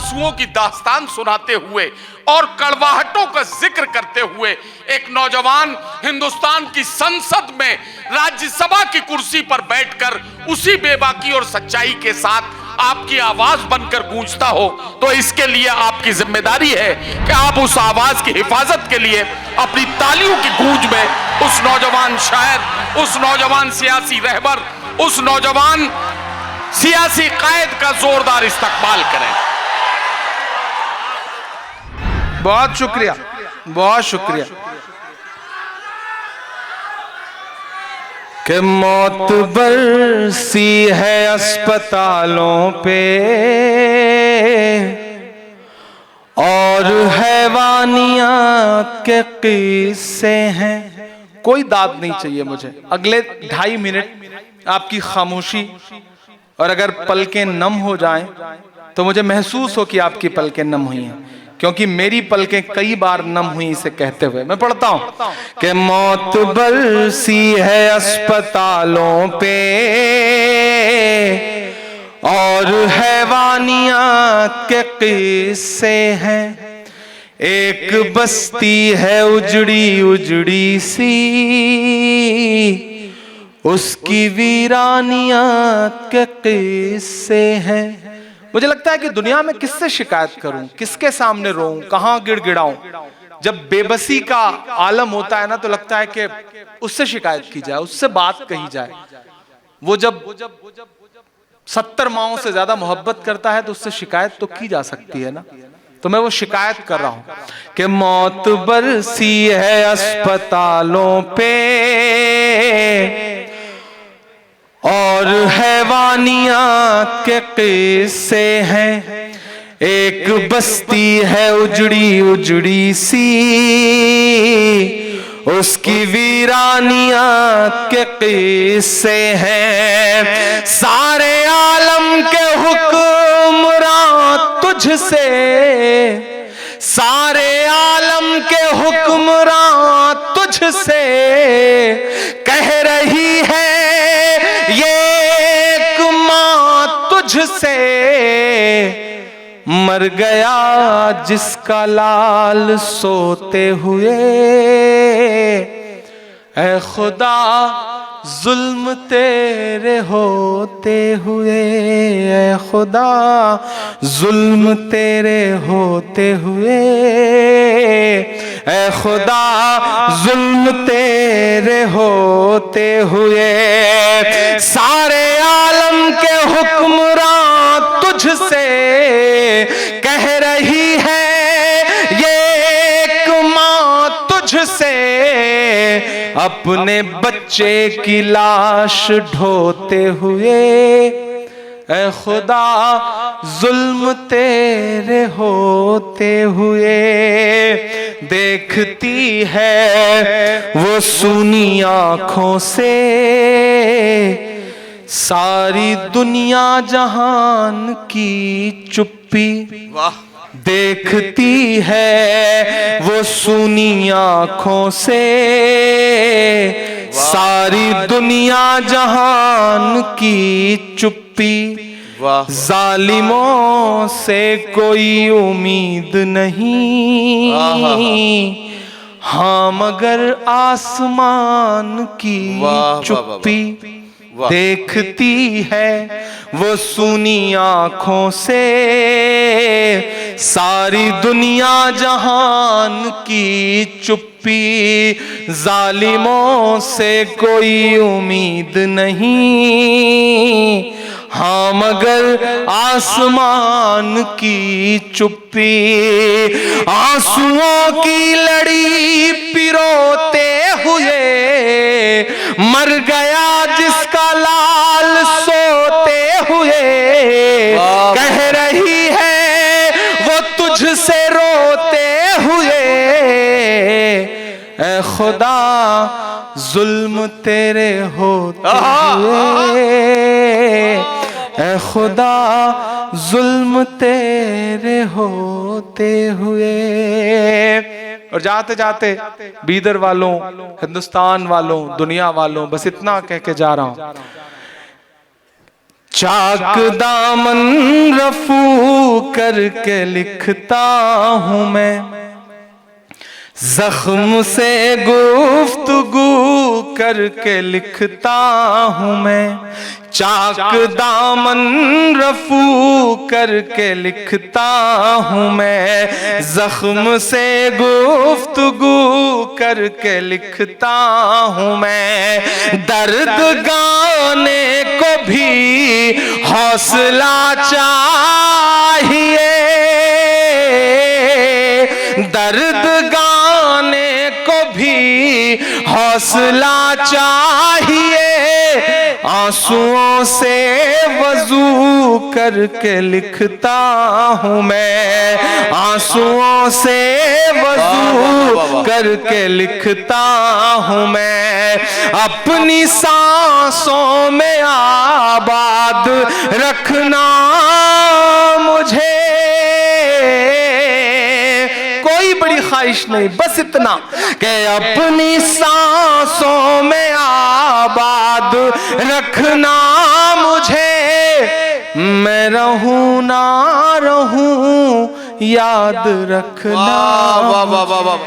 आंसुओं की दास्तान सुनाते हुए और कड़वाहटों का जिक्र करते हुए एक नौजवान हिंदुस्तान की संसद में राज्यसभा की कुर्सी पर बैठकर उसी बेबाकी और सच्चाई के साथ आपकी आवाज बनकर गूंजता हो, तो इसके लिए आपकी जिम्मेदारी है कि आप उस आवाज की हिफाजत के लिए अपनी तालियों की गूंज में उस नौजवान शायर, उस नौजवान सियासी रहबर, उस नौजवान सियासी कायद का जोरदार इस्तकबाल करें। बहुत शुक्रिया, बहुत शुक्रिया। कि मौत बरसी है अस्पतालों पे और हैवानियत के किस्से हैं। कोई दाद नहीं चाहिए मुझे। अगले 2.5 मिनट आपकी खामोशी, और अगर पलकें नम हो जाएं तो मुझे महसूस हो कि आपकी पलकें नम हुई हैं, क्योंकि मेरी पलकें कई बार नम हुई इसे कहते हुए। मैं पढ़ता हूं कि मौत बरसी है अस्पतालों पे और हैवानियत के किस्से हैं। एक बस्ती है उजड़ी उजड़ी सी, उसकी वीरानियत के किस्से हैं। मुझे लगता है कि दुनिया में किससे शिकायत करूं, किसके सामने रोऊं, कहां गिड़गिड़ाऊं। जब बेबसी का आलम होता है ना, तो लगता है कि उससे शिकायत की जाए, उससे बात कही जाए। वो जब 70 माओं से ज्यादा मोहब्बत करता है तो उससे शिकायत तो की जा सकती है ना। तो मैं वो शिकायत कर रहा हूं कि मौत बरसी है अस्पतालों पे और हैवानियत के किस्से हैं। एक बस्ती है उजड़ी उजड़ी सी, उसकी वीरानियत के किस्से हैं। सारे आलम के हुक्मरान तुझसे, सारे आलम के हुक्मरान तुझसे कह रही है ये एक मां तुझसे। मर गया जिसका लाल सोते हुए, ऐ खुदा जुल्म तेरे होते हुए, ऐ खुदा जुल्म तेरे होते हुए, ऐ खुदा जुल्म तेरे होते हुए। सारे आलम के हुक्मरान तुझसे कह रही है ये एक मां तुझसे। अपने बच्चे की लाश ढोते हुए, ऐ खुदा जुल्म तेरे होते हुए। देखती है वो सूनी आंखों से सारी दुनिया जहान की चुप्पी। वाह। देखती है वो सूनी आंखों से सारी दुनिया जहान की चुप्पी। जालिमों से कोई उम्मीद नहीं, हाँ मगर आसमान की चुप्पी। देखती है वो सूनी आंखों से सारी दुनिया जहान की चुप्पी। जालिमों से कोई उम्मीद नहीं, हाँ मगर आसमान की चुप्पी। आंसुओं की लड़ी पिरोते हुए मर गया जिसका लाल सोते हुए। कह रही है वो तुझसे रोते हुए, ऐ खुदा जुल्म तेरे होते हुए, ऐ खुदा जुल्म तेरे होते हुए। और जाते जाते बीदर वालों, हिंदुस्तान वालों, दुनिया वालों, बस इतना कह के जा रहा हूं, चाक दामन रफू करके लिखता हूं मैं, जख्म से गुफ्तगू करके लिखता हूं मैं। चाक दामन रफू करके लिखता हूं मैं, जख्म से गुफ्तगू करके लिखता हूं मैं। दर्द गाने को भी हौसला चाहिए, दर्द गाने को भी हौसला चाहिए। आंसुओं से वजू करके लिखता हूं मैं, आंसुओं से वजू करके लिखता हूं मैं। अपनी सांसों में आबाद रखना मुझे, कोई बड़ी ख्वाहिश नहीं, बस इतना कि अपनी सांसों में आबाद रखना मुझे। मैं रहूं ना रहूं याद रखना। वाह वाह वाह वाह।